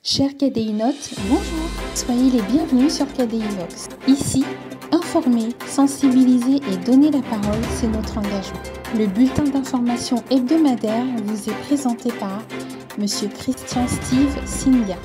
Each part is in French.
Chers KDInotes, bonjour. Soyez les bienvenus sur KDIvox. Ici, informer, sensibiliser et donner la parole, c'est notre engagement. Le bulletin d'information hebdomadaire vous est présenté par Monsieur Christian Steve Singa.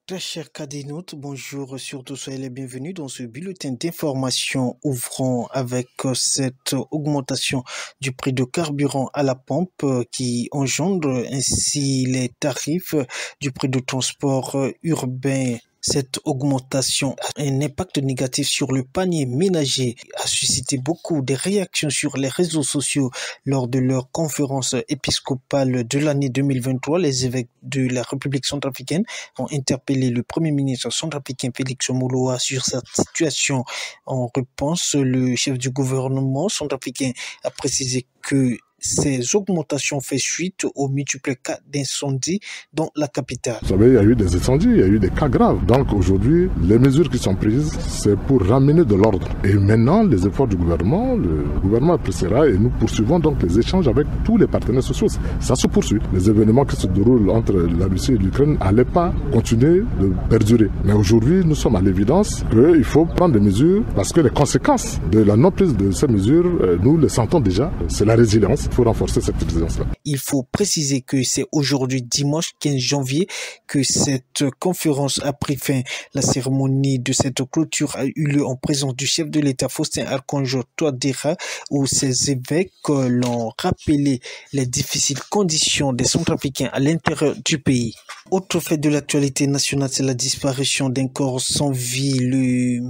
Très chers KDInotes, bonjour, surtout soyez les bienvenus dans ce bulletin d'information ouvrant avec cette augmentation du prix de carburant à la pompe qui engendre ainsi les tarifs du prix de transport urbain. Cette augmentation a un impact négatif sur le panier ménager, a suscité beaucoup de réactions sur les réseaux sociaux lors de leur conférence épiscopale de l'année 2023. Les évêques de la République centrafricaine ont interpellé le Premier ministre centrafricain Félix Moloa sur cette situation. En réponse, le chef du gouvernement centrafricain a précisé que ces augmentations font suite aux multiples cas d'incendies dans la capitale. Vous savez, il y a eu des incendies, il y a eu des cas graves. Donc aujourd'hui, les mesures qui sont prises, c'est pour ramener de l'ordre. Et maintenant, les efforts du gouvernement, le gouvernement appréciera et nous poursuivons donc les échanges avec tous les partenaires sociaux. Ça se poursuit. Les événements qui se déroulent entre la Russie et l'Ukraine n'allaient pas continuer de perdurer. Mais aujourd'hui, nous sommes à l'évidence qu'il faut prendre des mesures parce que les conséquences de la non-prise de ces mesures, nous les sentons déjà. C'est la résilience. Il faut renforcer cette résilience-là. Il faut préciser que c'est aujourd'hui dimanche 15 janvier que cette conférence a pris fin. La cérémonie de cette clôture a eu lieu en présence du chef de l'État Faustin Archange Touadéra où ses évêques l'ont rappelé les difficiles conditions des Centrafricains à l'intérieur du pays. Autre fait de l'actualité nationale, c'est la disparition d'un corps sans vie le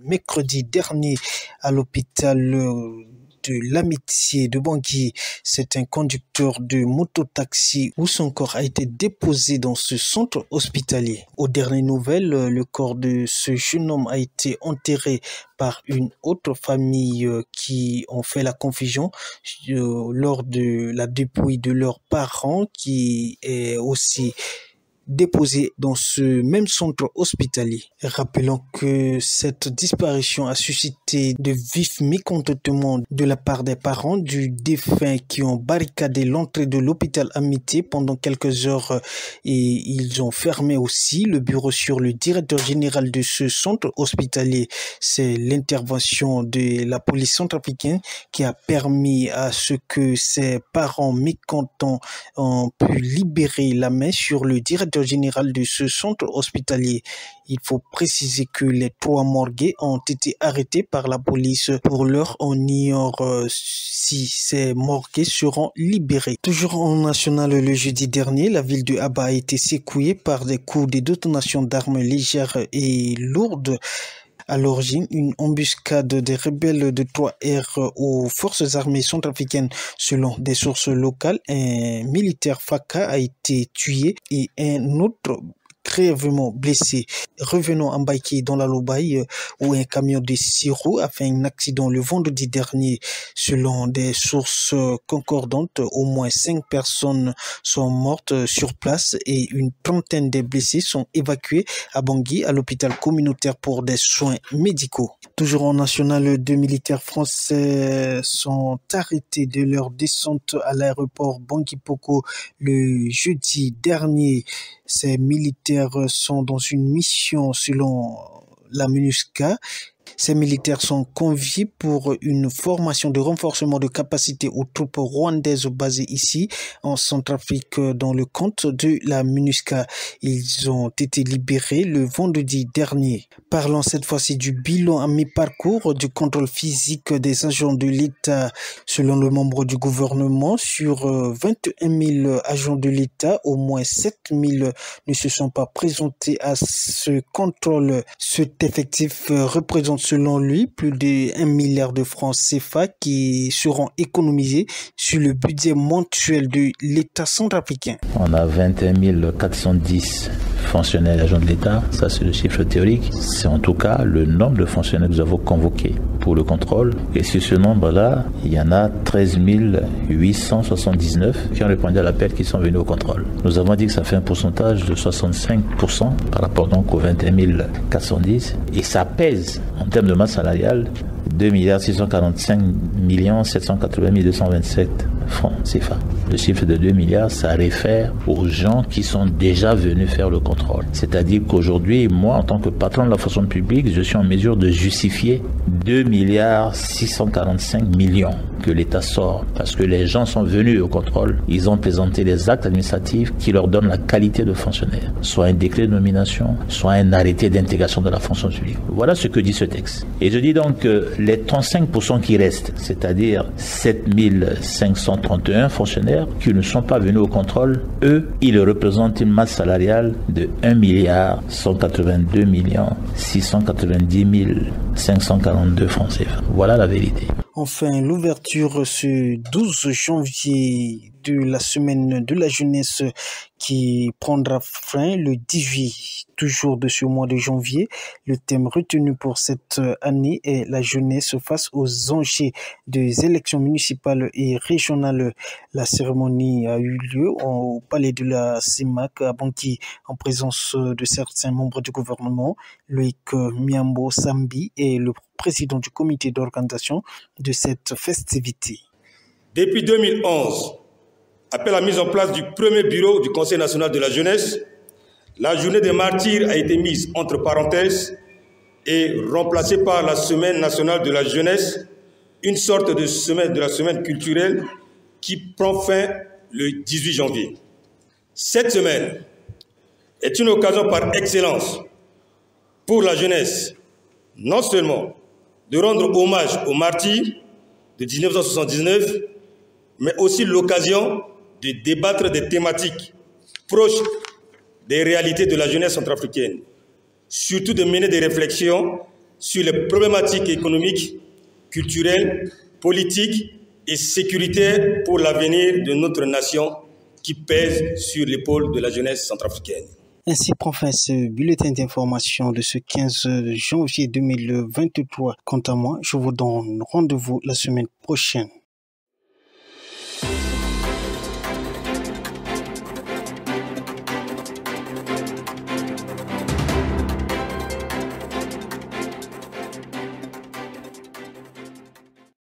mercredi dernier à l'hôpital de l'Amitié de Bangui. C'est un conducteur de mototaxi où son corps a été déposé dans ce centre hospitalier. Aux dernières nouvelles, le corps de ce jeune homme a été enterré par une autre famille qui ont fait la confusion lors de la dépouille de leurs parents qui est aussi déposé dans ce même centre hospitalier. Rappelons que cette disparition a suscité de vifs mécontentements de la part des parents du défunt qui ont barricadé l'entrée de l'hôpital Amitié pendant quelques heures et ils ont fermé aussi le bureau sur le directeur général de ce centre hospitalier. C'est l'intervention de la police centrafricaine qui a permis à ce que ces parents mécontents ont pu libérer la main sur le directeur général de ce centre hospitalier. Il faut préciser que les 3 morgués ont été arrêtés par la police. Pour l'heure, on ignore si ces morgués seront libérés. Toujours en national, le jeudi dernier, la ville de Aba a été secouée par des coups de détonation d'armes légères et lourdes. À l'origine, une embuscade des rebelles de 3R aux forces armées centrafricaines. Selon des sources locales, un militaire Faka a été tué et un autre grièvement blessé. Revenons en Baïki dans la Lobaye où un camion de sirop a fait un accident le vendredi dernier. Selon des sources concordantes, au moins 5 personnes sont mortes sur place et une trentaine de blessés sont évacués à Bangui à l'hôpital communautaire pour des soins médicaux. Toujours en national, 2 militaires français sont arrêtés de leur descente à l'aéroport Bangui-Poko le jeudi dernier. Ces militaires sont dans une mission selon la MINUSCA. Ces militaires sont conviés pour une formation de renforcement de capacité aux troupes rwandaises basées ici en Centrafrique dans le compte de la MINUSCA. Ils ont été libérés le vendredi dernier. Parlons cette fois-ci du bilan à mi-parcours du contrôle physique des agents de l'État. Selon le membre du gouvernement, sur 21 000 agents de l'État, au moins 7 000 ne se sont pas présentés à ce contrôle. Cet effectif représente selon lui plus de 1 milliard de francs CFA qui seront économisés sur le budget mensuel de l'État centrafricain. On a 21 410 fonctionnaires et agents de l'État, ça c'est le chiffre théorique. C'est en tout cas le nombre de fonctionnaires que nous avons convoqués pour le contrôle. Et sur ce nombre-là, il y en a 13 879 qui ont répondu à l'appel qui sont venus au contrôle. Nous avons dit que ça fait un pourcentage de 65% par rapport donc aux 21 410 et ça pèse en termes de masse salariale 2 645 780 227 francs CFA. Le chiffre de 2 milliards, ça réfère aux gens qui sont déjà venus faire le contrôle. C'est-à-dire qu'aujourd'hui, moi, en tant que patron de la fonction publique, je suis en mesure de justifier 2 milliards 645 millions que l'État sort parce que les gens sont venus au contrôle. Ils ont présenté des actes administratifs qui leur donnent la qualité de fonctionnaire, soit un décret de nomination, soit un arrêté d'intégration de la fonction publique. Voilà ce que dit ce texte. Et je dis donc que les 35% qui restent, c'est-à-dire 7531 fonctionnaires qui ne sont pas venus au contrôle, eux, ils représentent une masse salariale de 1 milliard 182 millions 690 542 francs CFA. Voilà la vérité. Enfin, l'ouverture ce 12 janvier de la semaine de la jeunesse qui prendra fin le 18, toujours de ce mois de janvier. Le thème retenu pour cette année est la jeunesse face aux enjeux des élections municipales et régionales. La cérémonie a eu lieu au palais de la CIMAC à Bangui en présence de certains membres du gouvernement. Loïc Miambo Sambi est le président du comité d'organisation de cette festivité. Depuis 2011, après la mise en place du premier bureau du Conseil national de la jeunesse, la journée des martyrs a été mise entre parenthèses et remplacée par la semaine nationale de la jeunesse, une sorte de semaine culturelle qui prend fin le 18 janvier. Cette semaine est une occasion par excellence pour la jeunesse, non seulement de rendre hommage aux martyrs de 1979, mais aussi l'occasion de débattre des thématiques proches des réalités de la jeunesse centrafricaine, surtout de mener des réflexions sur les problématiques économiques, culturelles, politiques et sécuritaires pour l'avenir de notre nation qui pèsent sur l'épaule de la jeunesse centrafricaine. Ainsi prend fin ce bulletin d'information de ce 15 janvier 2023. Quant à moi, je vous donne rendez-vous la semaine prochaine.